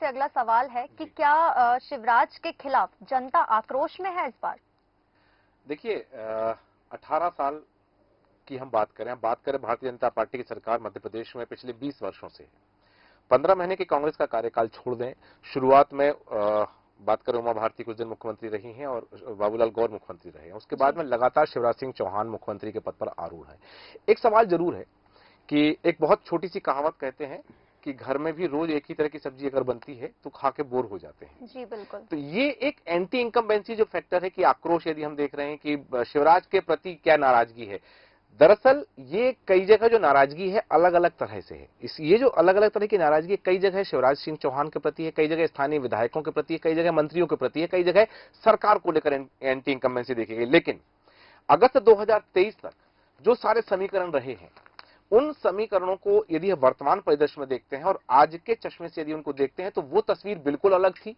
आपसे अगला सवाल है कि क्या शिवराज के खिलाफ जनता आक्रोश में है इस बार? देखिए, 18 साल की हम बात करें भारतीय जनता पार्टी की सरकार मध्य प्रदेश में पिछले 20 वर्षों से। 15 महीने की कांग्रेस का कार्यकाल छोड़ दें, शुरुआत में बात करें उमा भारती कुछ दिन मुख्यमंत्री रही हैं और बाबूलाल गौर मुख्यमंत्री रहे हैं। उसके बाद में लगातार शिवराज सिंह चौहान मुख्यमंत्री के पद पर आरूढ़ है। एक सवाल जरूर है कि एक बहुत छोटी सी कहावत कहते हैं कि घर में भी रोज एक ही तरह की सब्जी अगर बनती है तो खा के बोर हो जाते हैं। जी बिल्कुल। तो ये एक एंटी इनकम्बेंसी जो फैक्टर है कि आक्रोश यदि हम देख रहे हैं कि शिवराज के प्रति क्या नाराजगी है, दरअसल ये कई जगह जो नाराजगी है अलग अलग तरह से है। ये जो अलग अलग तरह की नाराजगी कई जगह शिवराज सिंह चौहान के प्रति है, कई जगह स्थानीय विधायकों के प्रति है, कई जगह मंत्रियों के प्रति है, कई जगह सरकार को लेकर एंटी इनकम्बेंसी देखी गई। लेकिन अगस्त 2023 तक जो सारे समीकरण रहे हैं, उन समीकरणों को यदि वर्तमान परिदृश्य में देखते हैं और आज के चश्मे से यदि उनको देखते हैं तो वो तस्वीर बिल्कुल अलग थी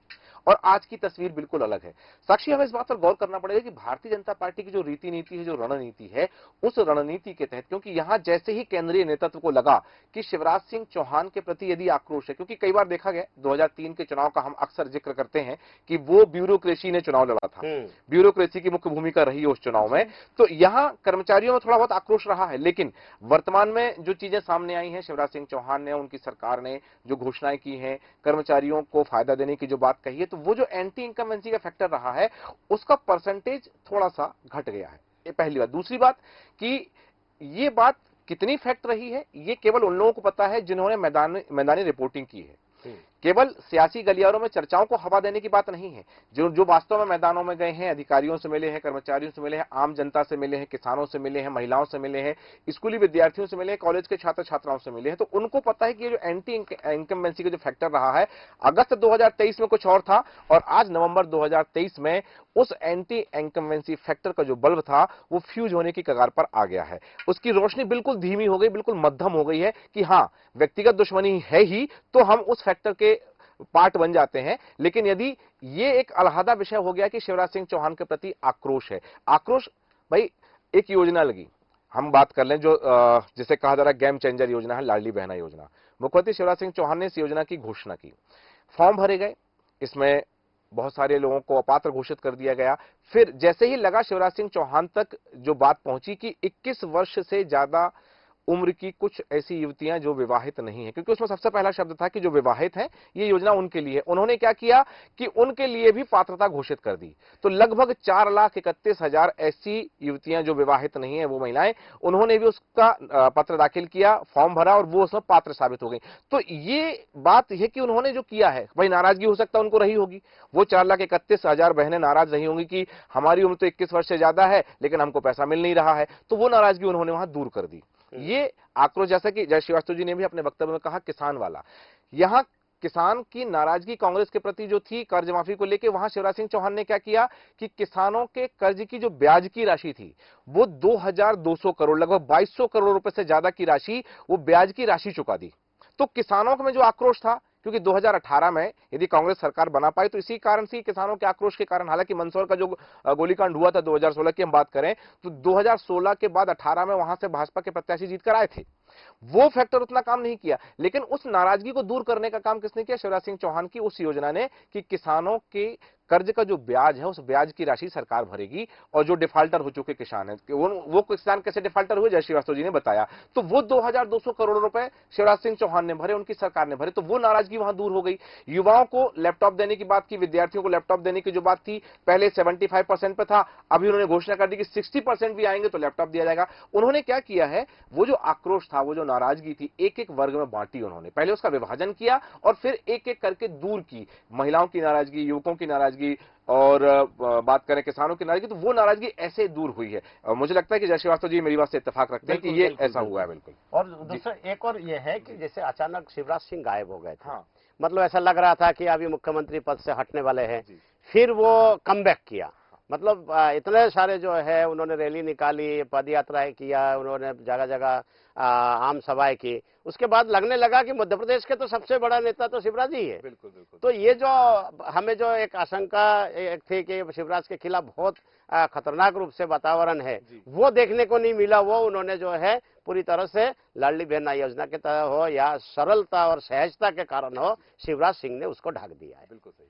और आज की तस्वीर बिल्कुल अलग है। साक्षी, हमें इस बात पर गौर करना पड़ेगा कि भारतीय जनता पार्टी की जो रीति नीति है, जो रणनीति है, उस रणनीति के तहत, क्योंकि यहां जैसे ही केंद्रीय नेतृत्व को लगा कि शिवराज सिंह चौहान के प्रति यदि आक्रोश है, क्योंकि कई बार देखा गया 2003 के चुनाव का हम अक्सर जिक्र करते हैं कि वो ब्यूरोक्रेसी ने चुनाव लड़ा था, ब्यूरोक्रेसी की मुख्य भूमिका रही है उस चुनाव में, तो यहां कर्मचारियों में थोड़ा बहुत आक्रोश रहा है। लेकिन वर्तमान में जो चीजें सामने आई हैं, शिवराज सिंह चौहान ने, उनकी सरकार ने जो घोषणाएं की हैं, कर्मचारियों को फायदा देने की जो बात कही है, तो वो जो एंटी इनकम्बेंसी का फैक्टर रहा है उसका परसेंटेज थोड़ा सा घट गया है। ये पहली बात। दूसरी बात कि ये बात कितनी फैक्ट रही है ये केवल उन लोगों को पता है जिन्होंने मैदानी रिपोर्टिंग की है। केवल सियासी गलियारों में चर्चाओं को हवा देने की बात नहीं है। जो जो वास्तव में मैदानों में गए हैं, अधिकारियों से मिले हैं, कर्मचारियों से मिले हैं, आम जनता से मिले हैं, किसानों से मिले हैं, महिलाओं से मिले हैं, स्कूली विद्यार्थियों से मिले हैं, कॉलेज के छात्र छात्राओं से मिले हैं, तो उनको पता है कि ये जो एंटी इनकम्बेंसी का जो फैक्टर रहा है, अगस्त 2023 में कुछ और था और आज नवंबर 2023 में उस एंटी इनकम्बेंसी फैक्टर का जो बल्ब था वो फ्यूज होने की कगार पर आ गया है। उसकी रोशनी बिल्कुल धीमी हो गई, बिल्कुल मध्यम हो गई है कि हाँ, व्यक्तिगत दुश्मनी है ही तो हम उस फैक्टर के पार्ट बन जाते हैं। लेकिन यदि ये एक अलहदा विषय हो गया कि शिवराज सिंह चौहान के प्रति आक्रोश है, आक्रोश भाई, एक योजना लगी, हम बात कर लें जो जिसे कहा जा रहा है गेम चेंजर योजना है, लाडली बहना योजना। मुख्यमंत्री शिवराज सिंह चौहान ने इस योजना की घोषणा की, फॉर्म भरे गए, इसमें बहुत सारे लोगों को अपात्र घोषित कर दिया गया। फिर जैसे ही लगा शिवराज सिंह चौहान तक जो बात पहुंची कि 21 वर्ष से ज्यादा उम्र की कुछ ऐसी युवतियां जो विवाहित नहीं है, क्योंकि उसमें सबसे पहला शब्द था कि जो विवाहित हैं ये योजना उनके लिए। उन्होंने क्या किया कि उनके लिए भी पात्रता घोषित कर दी। तो लगभग 4,31,000 ऐसी युवतियां जो विवाहित नहीं है, वो महिलाएं, उन्होंने भी उसका पत्र दाखिल किया, फॉर्म भरा और वो उसमें पात्र साबित हो गई। तो ये बात है कि उन्होंने जो किया है, भाई नाराजगी हो सकता है उनको रही होगी, वो 4,31,000 बहनें नाराज रही होंगी कि हमारी उम्र तो 21 वर्ष से ज्यादा है लेकिन हमको पैसा मिल नहीं रहा है, तो वो नाराजगी उन्होंने वहां दूर कर दी। ये आक्रोश, जैसा कि जय श्रीवास्तव जी ने भी अपने वक्तव्य में कहा, किसान वाला, यहां किसान की नाराजगी कांग्रेस के प्रति जो थी कर्ज माफी को लेकर, वहां शिवराज सिंह चौहान ने क्या किया कि किसानों के कर्ज की जो ब्याज की राशि थी वो 2,200 करोड़, लगभग 2,200 करोड़ रुपए से ज्यादा की राशि, वो ब्याज की राशि चुका दी। तो किसानों में जो आक्रोश था, क्योंकि 2018 में यदि कांग्रेस सरकार बना पाई तो इसी कारण से किसानों के आक्रोश के कारण, हालांकि मंदसौर का जो गोलीकांड हुआ था 2016 की हम बात करें तो 2016 के बाद 18 में वहां से भाजपा के प्रत्याशी जीत कर आए थे, वो फैक्टर उतना काम नहीं किया। लेकिन उस नाराजगी को दूर करने का काम किसने किया? शिवराज सिंह चौहान की उस योजना ने, कि किसानों के कर्ज का जो ब्याज है उस ब्याज की राशि सरकार भरेगी और जो डिफाल्टर हो चुके किसान हैं, वो किसान कैसे डिफाल्टर हुए, जय श्रीवास्तव जी ने बताया। तो वो 2,200 करोड़ रुपए शिवराज सिंह चौहान ने भरे, उनकी सरकार ने भरे, तो वो नाराजगी वहां दूर हो गई। युवाओं को लैपटॉप देने की बात की, विद्यार्थियों को लैपटॉप देने की जो बात थी, पहले 75% पे था, अभी उन्होंने घोषणा कर दी कि 60% भी आएंगे तो लैपटॉप दिया जाएगा। उन्होंने क्या किया है, वो जो आक्रोश था, वो जो नाराजगी थी, एक एक वर्ग में बांटी उन्होंने, पहले उसका विभाजन किया और फिर एक एक करके दूर की। महिलाओं की नाराजगी, युवकों की नाराजगी और बात करें किसानों की नाराजगी, तो वो नाराजगी ऐसे दूर हुई है। मुझे लगता है कि जय श्रीवास्तव जी मेरी बात से इत्तेफाक रखते हैं कि ये ऐसा हुआ है। बिल्कुल। और दूसरा एक और ये है कि जैसे अचानक शिवराज सिंह गायब हो गए थे, हाँ, मतलब ऐसा लग रहा था कि अभी मुख्यमंत्री पद से हटने वाले हैं, फिर वो कमबैक किया, मतलब इतने सारे जो है उन्होंने रैली निकाली, पद यात्राएं किया, उन्होंने जगह जगह आम सभाएं की। उसके बाद लगने लगा कि मध्य प्रदेश के तो सबसे बड़ा नेता तो शिवराज जी है। बिल्कुल बिल्कुल। तो ये जो हमें जो एक आशंका एक थी कि शिवराज के खिलाफ बहुत खतरनाक रूप से वातावरण है, वो देखने को नहीं मिला। वो उन्होंने जो है पूरी तरह से लाडली बहना योजना के तहत हो या सरलता और सहजता के कारण हो, शिवराज सिंह ने उसको ढक दिया है। बिल्कुल सही।